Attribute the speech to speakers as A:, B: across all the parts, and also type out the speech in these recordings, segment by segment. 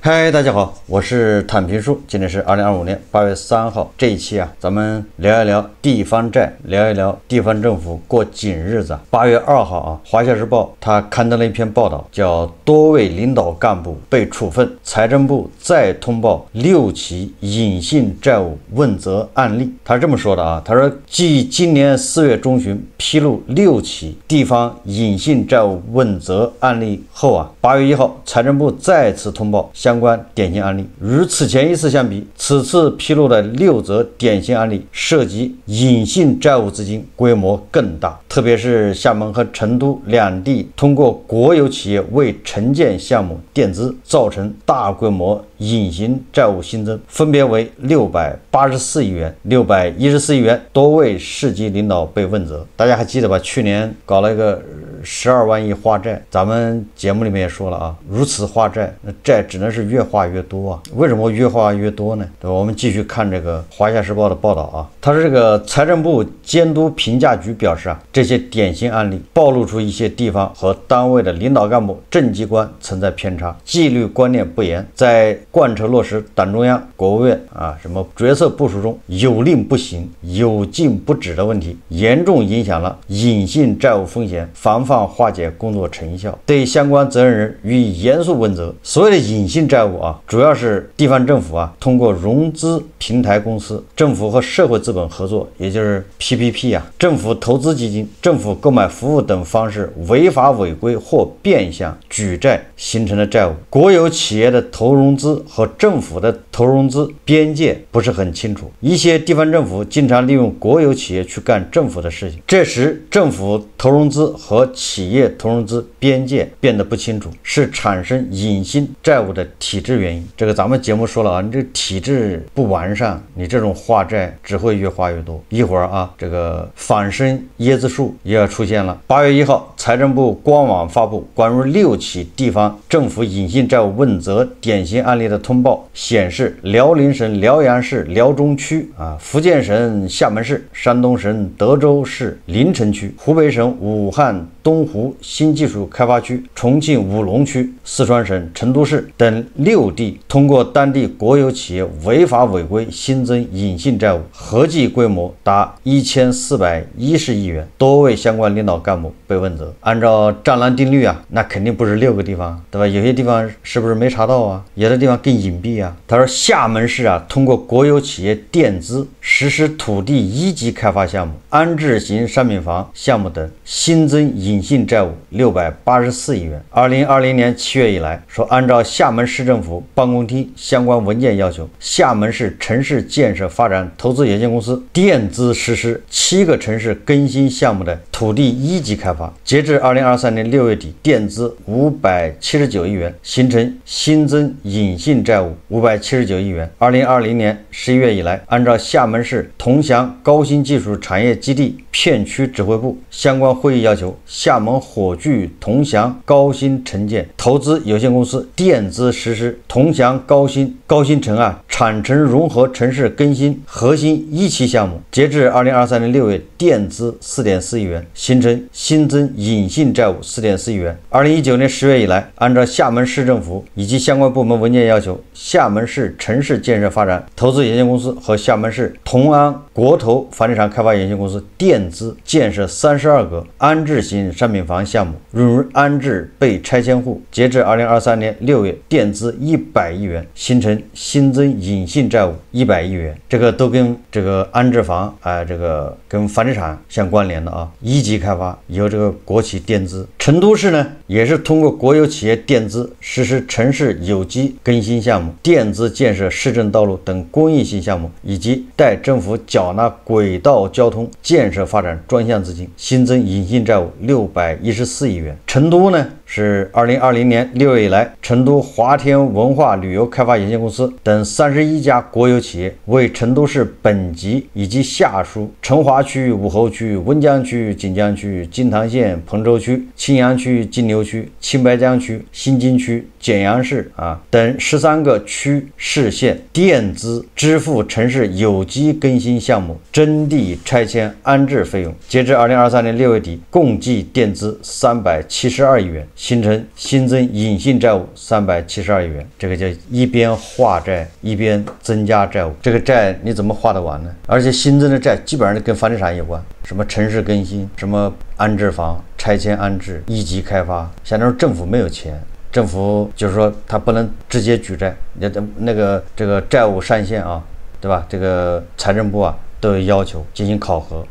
A: 嗨，大家好，我是坦平叔。今天是2025年8月3号。这一期咱们聊一聊地方债，聊一聊地方政府过紧日子。8月2号华夏时报它刊登了一篇报道，叫多位领导干部被处分，财政部再通报6起隐性债务问责案例。他是这么说的他说，继今年4月中旬披露6起地方隐性债务问责案例后8月1号财政部再次通报相关典型案例。与此前一次相比，此次披露的6则典型案例涉及隐性债务资金规模更大，特别是厦门和成都两地通过国有企业为城建项目垫资，造成大规模隐形债务新增，分别为684亿元、614亿元，多位市级领导被问责。大家还记得吧？去年搞了一个12万亿化债，咱们节目里面也说了如此化债，那债只能是越化越多为什么越化越多呢？对吧？我们继续看这个华夏时报的报道他说这个财政部监督评价局表示这些典型案例暴露出一些地方和单位的领导干部、政机关存在偏差，纪律观念不严，在贯彻落实党中央、国务院什么决策部署中有令不行、有禁不止的问题，严重影响了隐性债务风险防范化解工作成效，对相关责任人予以严肃问责。所谓的隐性债务主要是地方政府通过融资平台公司、政府和社会资本合作，也就是 PPP 政府投资基金、政府购买服务等方式违法违规或变相举债形成的债务。国有企业的投融资和政府的投融资边界不是很清楚，一些地方政府经常利用国有企业去干政府的事情，这时政府投融资和企业投融资边界变得不清楚，是产生隐性债务的体制原因。这个咱们节目说了你这体制不完善，你这种化债只会越化越多。一会儿这个反生椰子树也要出现了。8月1号财政部官网发布关于6起地方政府隐性债务问责典型案例的通报，显示辽宁省辽阳市辽中区福建省厦门市、山东省德州市临城区、湖北省武汉东湖新技术开发区、重庆武隆区、四川省成都市等6地通过当地国有企业违法违规新增隐性债务，合计规模达1410亿元，多位相关领导干部被问责。按照战狼定律那肯定不是6个地方，对吧？有些地方是不是没查到有的地方更隐蔽他说厦门市通过国有企业垫资实施土地1级开发项目、安置型商品房项目等，新增隐性债务684亿元。2020年7月以来，说按照厦门市政府办公厅相关文件要求，厦门市城市建设发展投资有限公司垫资实施7个城市更新项目的土地1级开发，截至2023年6月底，垫资579亿元，形成新增隐性债务579亿元。2020年11月以来，按照厦门市桐祥高新技术产业基地片区指挥部相关会议要求，厦门火炬桐祥高新城建投资有限公司垫资实施桐祥高新城产城融合城市更新核心1期项目，截至2023年6月，垫资4.4亿元，形成新增隐性债务4.4亿元。2019年10月以来，按照厦门市政府以及相关部门文件要求，厦门市城市建设发展投资有限公司和厦门市同安国投房地产开发有限公司垫资建设32个安置型商品房项目，用于安置被拆迁户，截至2023年6月，垫资100亿元，形成新增隐性债务100亿元。这个都跟这个安置房这个跟房地产相关联的1级开发由这个国企垫资。成都市呢也是通过国有企业垫资实施城市有机更新项目，垫资建设市政道路等公益性项目，以及代政府缴纳轨道交通建设发展专项资金，新增隐性债务614亿元。成都呢是2020年6月以来，成都华天文化旅游开发有限公司等31家国有企业为成都市本级以及下属成华区、武侯区、温江区、锦江区、金堂县、彭州区、青阳区、金牛区、青白江区、新津区、简阳市等13个区市县垫资支付城市有机更新项目征地拆迁安置费用，截至2023年6月底，共计垫资372亿元，形成新增隐性债务372亿元，这个叫一边化债一边增加债务，这个债你怎么化得完呢？而且新增的债基本上跟房地产有关，什么城市更新，什么安置房、拆迁安置、一级开发，像那种政府没有钱。政府就是说，他不能直接举债，这个债务上限啊，对吧？这个财政部啊都有要求进行考核，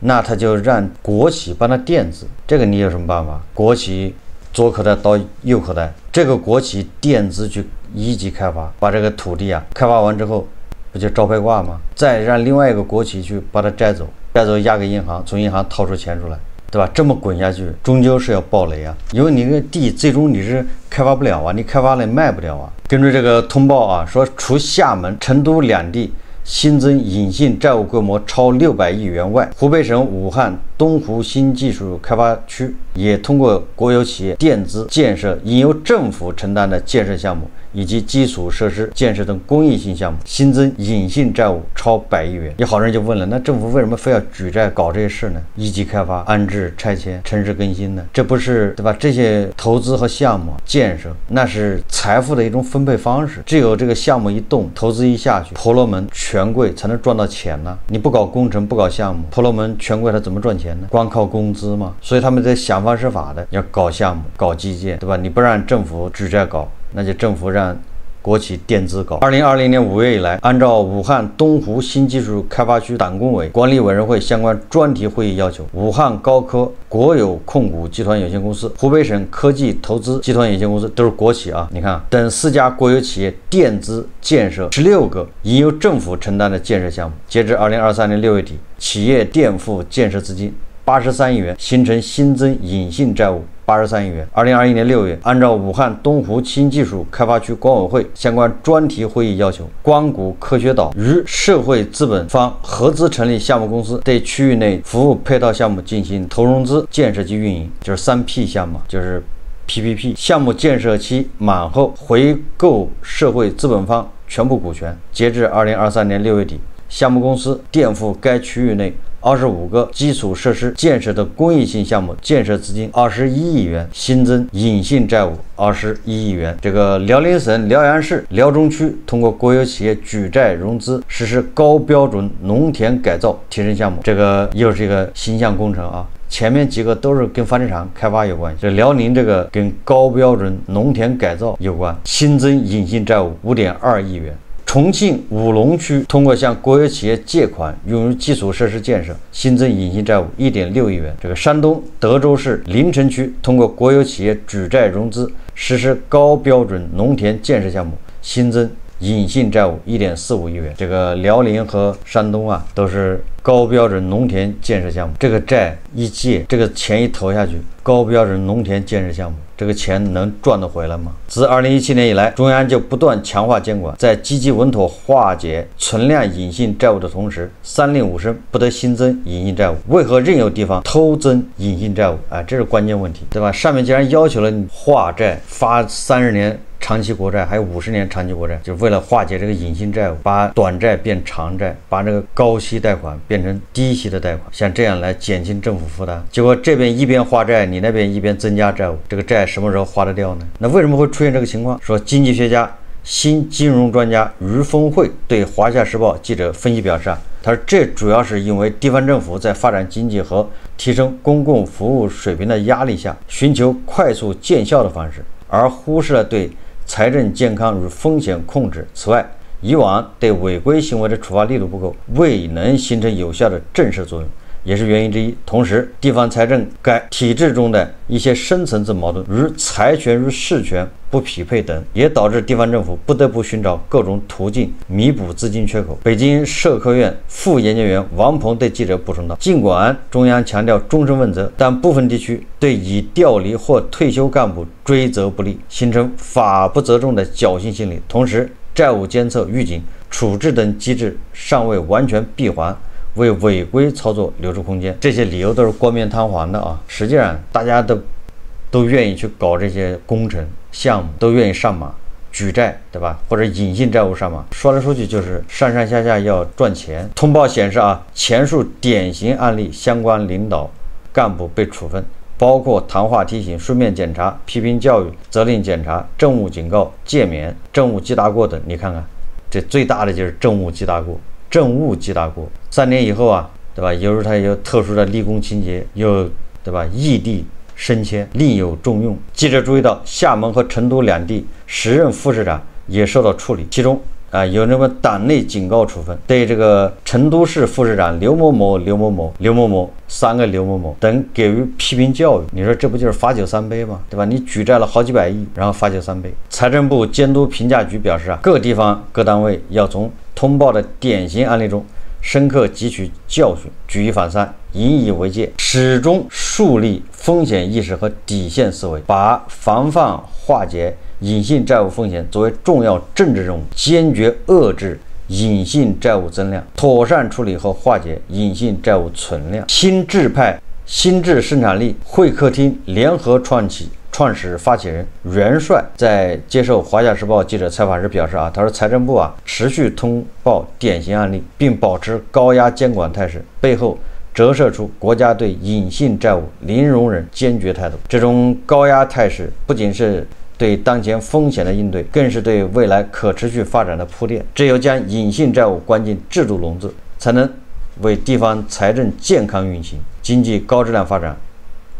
A: 那他就让国企帮他垫资，这个你有什么办法？国企左口袋到右口袋，这个国企垫资去一级开发，把这个土地啊开发完之后，不就招牌挂吗？再让另外一个国企去把它摘走押给银行，从银行掏出钱出来。对吧？这么滚下去，终究是要爆雷啊！因为你这个地最终你是开发不了啊，你开发了卖不了啊。根据这个通报啊，说除厦门、成都两地新增隐性债务规模超600亿元外，湖北省武汉东湖新技术开发区也通过国有企业垫资建设应由政府承担的建设项目以及基础设施建设等公益性项目，新增隐性债务超100亿元。有好人就问了，那政府为什么非要举债搞这些事呢？一级开发、安置、拆迁、城市更新呢？这不是对吧？这些投资和项目建设，那是财富的一种分配方式。只有这个项目一动，投资一下去，婆罗门权贵才能赚到钱呢。你不搞工程，不搞项目，婆罗门权贵他怎么赚钱呢？光靠工资吗？所以他们在想方设法的要搞项目、搞基建，对吧？你不让政府举债搞，那就政府让国企垫资搞。2020年5月以来，按照武汉东湖新技术开发区党工委管理委员会相关专题会议要求，武汉高科国有控股集团有限公司、湖北省科技投资集团有限公司都是国企啊，你看等4家国有企业垫资建设16个应由政府承担的建设项目，截至2023年6月底，企业垫付建设资金83亿元，形成新增隐性债务83亿元。2021年6月，按照武汉东湖新技术开发区管委会相关专题会议要求，光谷科学岛与社会资本方合资成立项目公司，对区域内服务配套项目进行投融资、建设及运营，就是3P 项目，就是 PPP 项目建设期满后回购社会资本方全部股权。截至2023年6月底，项目公司垫付该区域内25个基础设施建设的公益性项目建设资金21亿元，新增隐性债务21亿元。这个辽宁省辽阳市辽中区通过国有企业举债融资实施高标准农田改造提升项目，这个又是一个形象工程啊。前面几个都是跟房地产开发有关系，这辽宁这个跟高标准农田改造有关，新增隐性债务5.2亿元。重庆武隆区通过向国有企业借款用于基础设施建设，新增隐性债务1.6亿元。这个山东德州市临城区通过国有企业举债融资实施高标准农田建设项目，新增隐性债务1.45亿元。这个辽宁和山东啊，都是高标准农田建设项目，这个债一借，这个钱一投下去，高标准农田建设项目，这个钱能赚得回来吗？自2017年以来，中央就不断强化监管，在积极稳妥化解存量隐性债务的同时，三令五申不得新增隐性债务。为何任由地方偷增隐性债务？这是关键问题，对吧？上面既然要求了你化债发30年长期国债，还有50年长期国债，就是为了化解这个隐性债务，把短债变长债，把这个高息贷款变成低息的贷款，像这样来减轻政府负担。结果这边一边化债，你那边一边增加债务，这个债什么时候花得掉呢？那为什么会出现这个情况？说经济学家、新金融专家于峰会对华夏时报记者分析表示他说这主要是因为地方政府在发展经济和提升公共服务水平的压力下，寻求快速见效的方式，而忽视了对财政健康与风险控制。此外，以往对违规行为的处罚力度不够，未能形成有效的震慑作用，也是原因之一。同时，地方财政该体制中的一些深层次矛盾，如财权与事权不匹配等，也导致地方政府不得不寻找各种途径弥补资金缺口。北京社科院副研究员王鹏对记者补充道，尽管中央强调终身问责，但部分地区对已调离或退休干部追责不力，形成法不责众的侥幸心理。同时，债务监测、预警、处置等机制尚未完全闭环，为违规操作留出空间。这些理由都是冠冕堂皇的啊，实际上大家都愿意去搞这些工程项目，都愿意上马举债，对吧？或者隐性债务上马，说来说去就是上上下下要赚钱。通报显示前述典型案例相关领导干部被处分，包括谈话提醒、书面检查、批评教育、责令检查、政务警告、诫勉、政务记大过等。你看看，这最大的就是政务记大过，政务记大过。3年以后啊，对吧？由于他有特殊的立功情节，又对吧？异地升迁，另有重用。记者注意到，厦门和成都两地10任副市长也受到处理，其中有那么党内警告处分，对这个成都市副市长刘某某、刘某某、刘某某3个刘某某等给予批评教育。你说这不就是罚酒3杯吗？对吧？你举债了好几百亿，然后罚酒3杯。财政部监督评价局表示各地方各单位要从通报的典型案例中深刻汲取教训，举一反三，引以为戒，始终树立风险意识和底线思维，把防范化解隐性债务风险作为重要政治任务，坚决遏制隐性债务增量，妥善处理和化解隐性债务存量。新智生产力会客厅联合创始发起人袁帅在接受华夏时报记者采访时表示他说财政部持续通报典型案例，并保持高压监管态势，背后折射出国家对隐性债务零容忍坚决态度。这种高压态势不仅是对当前风险的应对，更是对未来可持续发展的铺垫。只有将隐性债务关进制度笼子，才能为地方财政健康运行、经济高质量发展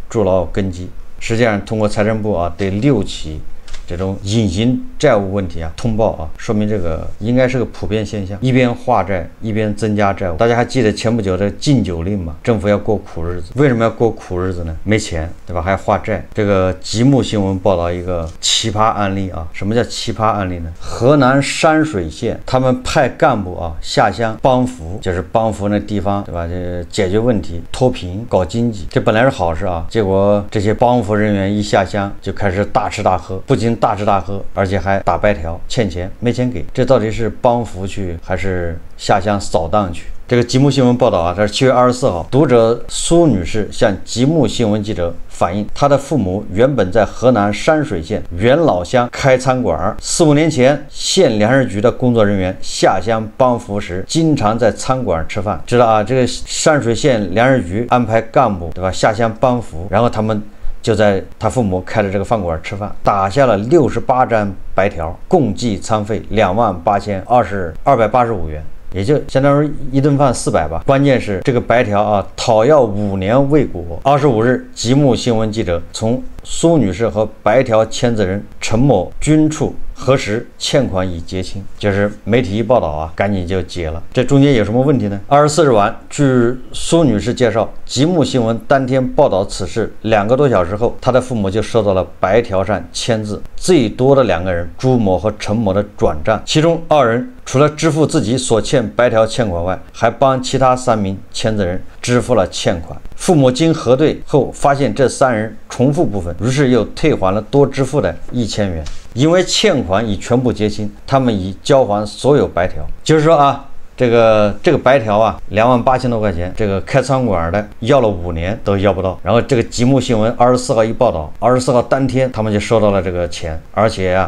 A: 筑牢根基。实际上，通过财政部对6起这种隐形债务问题通报说明这个应该是个普遍现象，一边化债一边增加债务。大家还记得前不久的禁酒令吗？政府要过苦日子，为什么要过苦日子呢？没钱，对吧？还要化债。这个极目新闻报道一个奇葩案例什么叫奇葩案例呢？河南山水县他们派干部下乡帮扶，就是帮扶那地方，对吧？这解决问题、脱贫、搞经济，这本来是好事结果这些帮扶人员一下乡就开始大吃大喝，不仅大吃大喝，而且还打白条，欠钱没钱给。这到底是帮扶去还是下乡扫荡去？这个极目新闻报道这是7月24号，读者苏女士向极目新闻记者反映，她的父母原本在河南山水县元老乡开餐馆，4、5年前，县粮食局的工作人员下乡帮扶时，经常在餐馆吃饭。知道这个山水县粮食局安排干部，对吧？下乡帮扶，然后他们就在他父母开的这个饭馆吃饭，打下了68张白条，共计餐费28285元，也就相当于一顿饭400吧。关键是这个白条讨要5年未果。25日，极目新闻记者从苏女士和白条签字人陈某军处核实欠款已结清，就是媒体一报道赶紧就结了。这中间有什么问题呢？24日晚，据苏女士介绍，极目新闻当天报道此事2个多小时后，她的父母就收到了白条上签字最多的2个人朱某和陈某的转账，其中2人除了支付自己所欠白条欠款外，还帮其他3名签字人支付了欠款。父母经核对后发现这3人重复部分，于是又退还了多支付的1000元。因为欠款已全部结清，他们已交还所有白条。就是说这个白条28000多块钱，这个开餐馆的要了5年都要不到。然后这个极目新闻24号一报道，24号当天他们就收到了这个钱，而且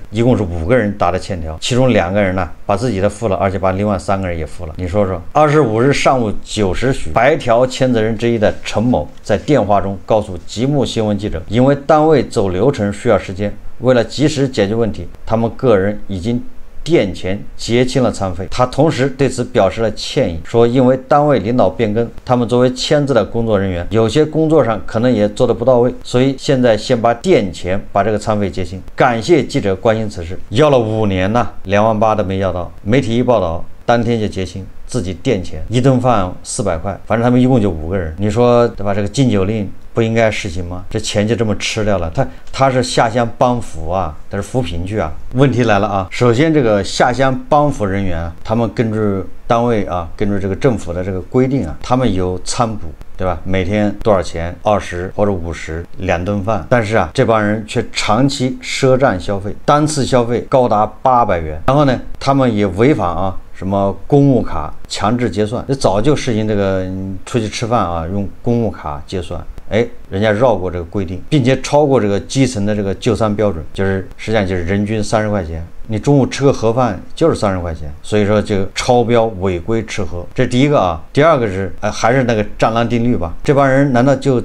A: 一共是5个人打的欠条，其中2个人把自己的付了，而且把另外3个人也付了。你说说，25日上午9时许，白条签字人之一的陈某在电话中告诉极目新闻记者，因为单位走流程需要时间，为了及时解决问题，他们个人已经垫钱结清了餐费。他同时对此表示了歉意，说因为单位领导变更，他们作为签字的工作人员，有些工作上可能也做得不到位，所以现在先把垫钱把这个餐费结清。感谢记者关心此事，要了5年28000都没要到。媒体一报道，当天就结清，自己垫钱，一顿饭400块，反正他们一共就5个人。你说对吧？这个禁酒令不应该实行吗？这钱就这么吃掉了。他是下乡帮扶他是扶贫去问题来了首先这个下乡帮扶人员他们根据单位根据这个政府的这个规定他们有餐补，对吧？每天多少钱？20或者50，2顿饭。但是这帮人却长期赊账消费，单次消费高达800元。然后呢，他们也违反什么公务卡强制结算，这早就实行这个出去吃饭用公务卡结算。哎，人家绕过这个规定，并且超过这个基层的这个就餐标准，就是实际上就是人均30块钱。你中午吃个盒饭就是30块钱，所以说就超标违规吃喝，这是第一个啊。第二个是还是那个战狼定律吧，这帮人难道就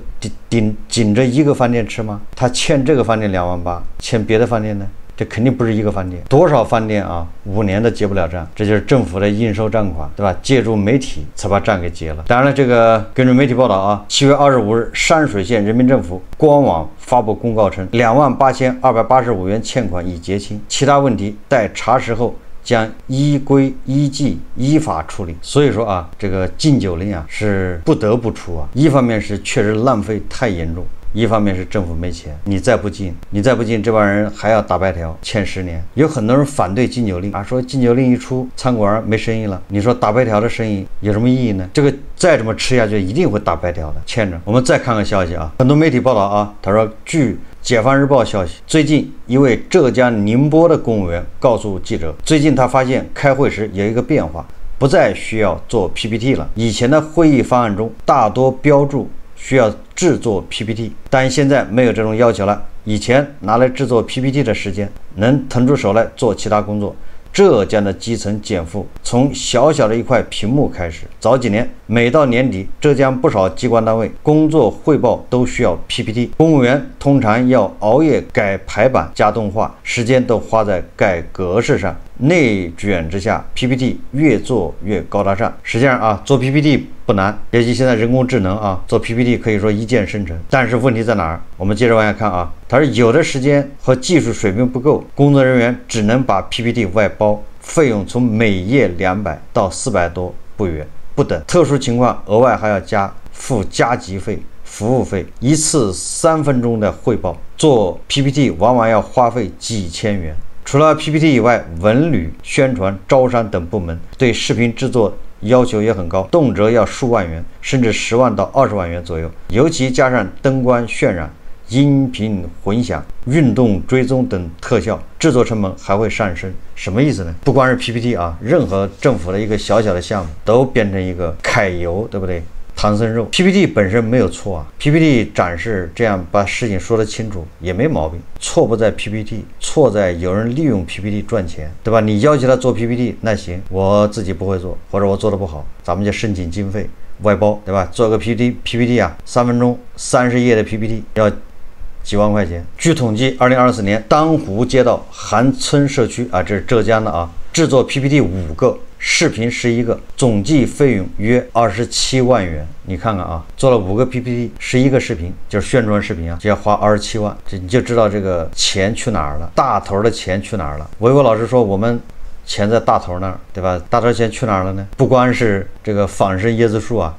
A: 紧着一个饭店吃吗？他欠这个饭店2万8，欠别的饭店呢？这肯定不是一个饭店，多少饭店啊，5年都结不了账，这就是政府的应收账款，对吧？借助媒体才把账给结了。当然了，这个根据媒体报道啊，7月25日，山水县人民政府官网发布公告称，28285元欠款已结清，其他问题待查实后将依规依纪依法处理。所以说啊，这个禁酒令啊是不得不出啊，一方面是确实浪费太严重。一方面是政府没钱，你再不禁，这帮人还要打白条，欠10年。有很多人反对禁酒令啊，说禁酒令一出，餐馆没生意了。你说打白条的生意有什么意义呢？这个再这么吃下去，一定会打白条的，欠着。我们再看看消息啊，很多媒体报道啊，他说，据解放日报消息，最近一位浙江宁波的公务员告诉记者，最近他发现开会时有一个变化，不再需要做 PPT 了。以前的会议方案中大多标注需要制作 PPT， 但现在没有这种要求了。以前拿来制作 PPT 的时间，能腾出手来做其他工作。浙江的基层减负从小小的一块屏幕开始。早几年，每到年底，浙江不少机关单位工作汇报都需要 PPT， 公务员通常要熬夜改排版加动画，时间都花在改格式上。内卷之下 ，PPT 越做越高大上。实际上啊，做 PPT 不难，尤其现在人工智能啊，做 PPT 可以说一键生成。但是问题在哪儿？我们接着往下看啊。他说，有的时间和技术水平不够，工作人员只能把 PPT 外包，费用从每页200到400多不等。特殊情况额外还要付加急费、服务费。一次3分钟的汇报，做 PPT 往往要花费几千元。除了 PPT 以外，文旅、宣传、招商等部门对视频制作要求也很高，动辄要数万元，甚至10万到20万元左右。尤其加上灯光渲染、音频混响、运动追踪等特效，制作成本还会上升。什么意思呢？不光是 PPT 啊，任何政府的一个小小的项目都变成一个揩油，对不对？唐僧肉。 PPT 本身没有错啊， PPT 展示这样把事情说得清楚也没毛病，错不在 PPT， 错在有人利用 PPT 赚钱，对吧？你要求他做 PPT， 那行，我自己不会做，或者我做得不好，咱们就申请经费外包，对吧？做个 PPT 啊，3分钟30页的 PPT 要几万块钱。据统计，2024年当湖街道韩村社区啊，这是浙江的啊，制作 PPT 5个，视频11个，总计费用约27万元。你看看啊，做了5个 PPT， 11个视频，就是宣传视频啊，就要花27万，这你就知道这个钱去哪儿了，大头的钱去哪儿了。维国老师说我们钱在大头那儿，对吧？大头钱去哪儿了呢？不光是这个仿生椰子树啊，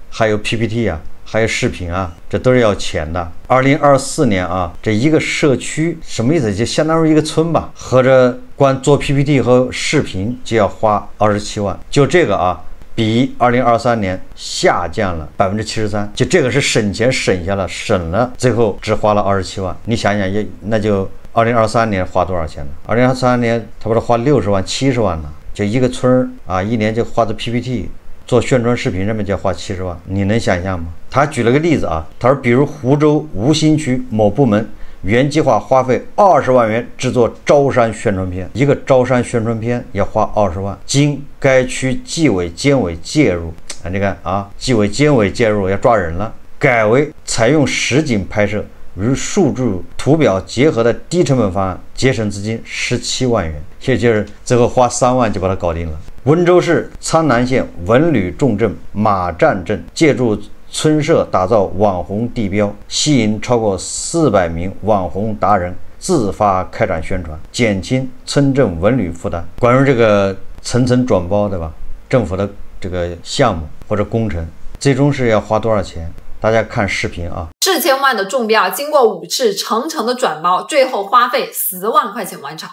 A: 还有 PPT 啊，还有视频啊，这都是要钱的。2024年啊，这一个社区什么意思？就相当于一个村吧，合着光做 PPT 和视频就要花27万，就这个啊，比2023年下降了73%。就这个是省钱省下了，省了，最后只花了27万。你想想，那就2023年花多少钱呢？2023年他不是花60万、70万呢？就一个村啊，一年就花的 PPT。做宣传视频上面就要花70万，你能想象吗？他举了个例子啊，他说，比如湖州吴兴区某部门原计划花费20万元制作招商宣传片，一个招商宣传片要花20万，经该区纪委监委介入，你看啊，纪委监委介入要抓人了，改为采用实景拍摄，与数据图表结合的低成本方案，节省资金17万元，也就是最后花3万就把它搞定了。温州市苍南县文旅重镇马站镇借助村社打造网红地标，吸引超过400名网红达人自发开展宣传，减轻村镇文旅负担。关于这个层层转包，对吧？政府的这个项目或者工程，最终是要花多少钱？大家看视频啊
B: ，4000万的中标，经过5次层层的转包，最后花费10万块钱完成。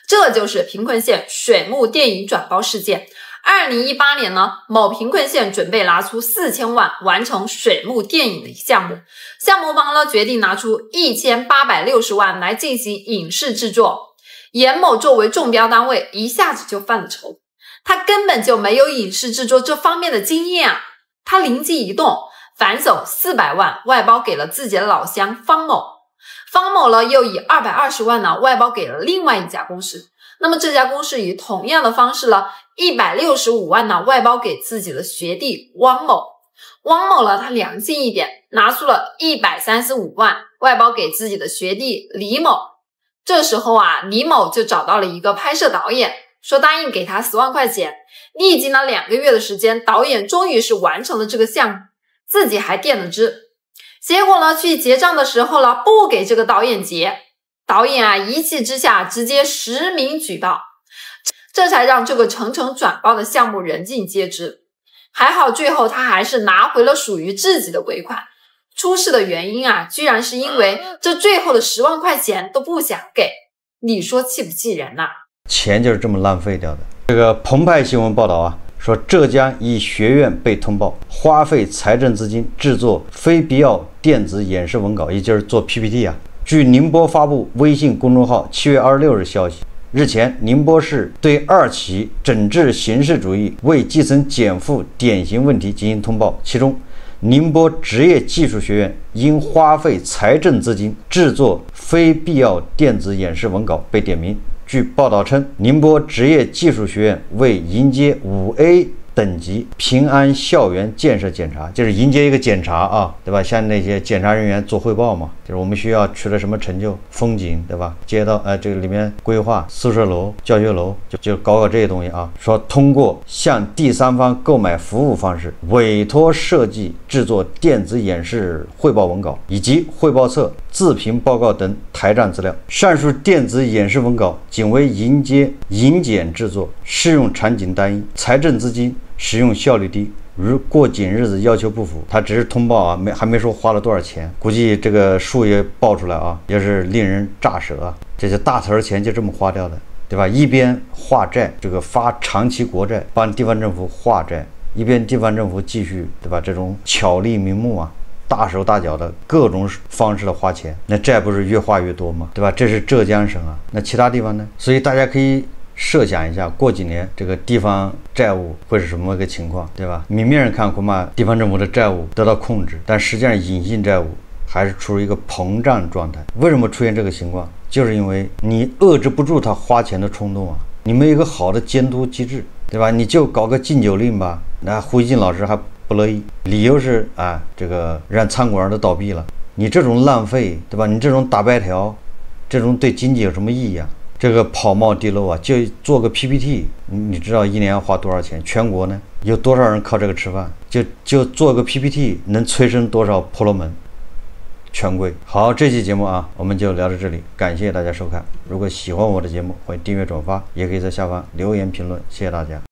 B: 这就是贫困县水幕电影转包事件。2018年呢，某贫困县准备拿出4000万完成水幕电影的项目，项目方呢决定拿出1860万来进行影视制作。严某作为中标单位，一下子就犯了愁，他根本就没有影视制作这方面的经验啊。他灵机一动，反手400万外包给了自己的老乡方某，方某呢又以220万呢外包给了另外一家公司。那么这家公司以同样的方式呢，165万呢外包给自己的学弟汪某。汪某呢，他良心一点，拿出了135万外包给自己的学弟李某。这时候啊，李某就找到了一个拍摄导演，说答应给他10万块钱。历经了2个月的时间，导演终于是完成了这个项目，自己还垫了资。结果呢，去结账的时候呢，不给这个导演结。导演啊，一气之下直接实名举报，这才让这个层层转包的项目人尽皆知。还好最后他还是拿回了属于自己的尾款。出事的原因啊，居然是因为这最后的10万块钱都不想给，你说气不气人呐？
A: 钱就是这么浪费掉的。这个澎湃新闻报道啊，说浙江一学院被通报花费财政资金制作非必要电子演示文稿，也就是做 PPT 啊。据宁波发布微信公众号7月26日消息，日前，宁波市对2起整治形式主义为基层减负典型问题进行通报，其中宁波职业技术学院因花费财政资金制作非必要电子演示文稿被点名。据报道称，宁波职业技术学院为迎接5A 等级平安校园建设检查，就是迎接一个检查啊，对吧？向那些检查人员做汇报嘛，就是我们学校取了什么成就，风景，对吧？街道，这个里面规划宿舍楼、教学楼，就搞这些东西啊。说通过向第三方购买服务方式，委托设计制作电子演示汇报文稿以及汇报册、自评报告等台账资料。上述电子演示文稿仅为迎接迎检制作，适用场景单一，财政资金使用效率低，如过紧日子要求不符。他只是通报啊，还没说花了多少钱，估计这个数也报出来啊，也是令人咋舌啊！这些大头钱就这么花掉的，对吧？一边化债，这个发长期国债帮地方政府化债，一边地方政府继续，对吧？这种巧立名目啊，大手大脚的各种方式的花钱，那债不是越花越多吗？对吧？这是浙江省啊，那其他地方呢？所以大家可以设想一下，过几年这个地方债务会是什么一个情况，对吧？明面上看恐怕地方政府的债务得到控制，但实际上隐性债务还是处于一个膨胀状态。为什么出现这个情况？就是因为你遏制不住他花钱的冲动啊，你没有一个好的监督机制，对吧？你就搞个禁酒令吧，那胡一进老师还不乐意，理由是啊，这个让餐馆都倒闭了。你这种浪费，对吧？你这种打白条，这种对经济有什么意义啊？这个跑冒滴漏啊，就做个 PPT， 你知道一年要花多少钱？全国呢有多少人靠这个吃饭？就做个 PPT 能催生多少婆罗门权贵？好，这期节目啊，我们就聊到这里，感谢大家收看。如果喜欢我的节目，欢迎订阅转发，也可以在下方留言评论，谢谢大家。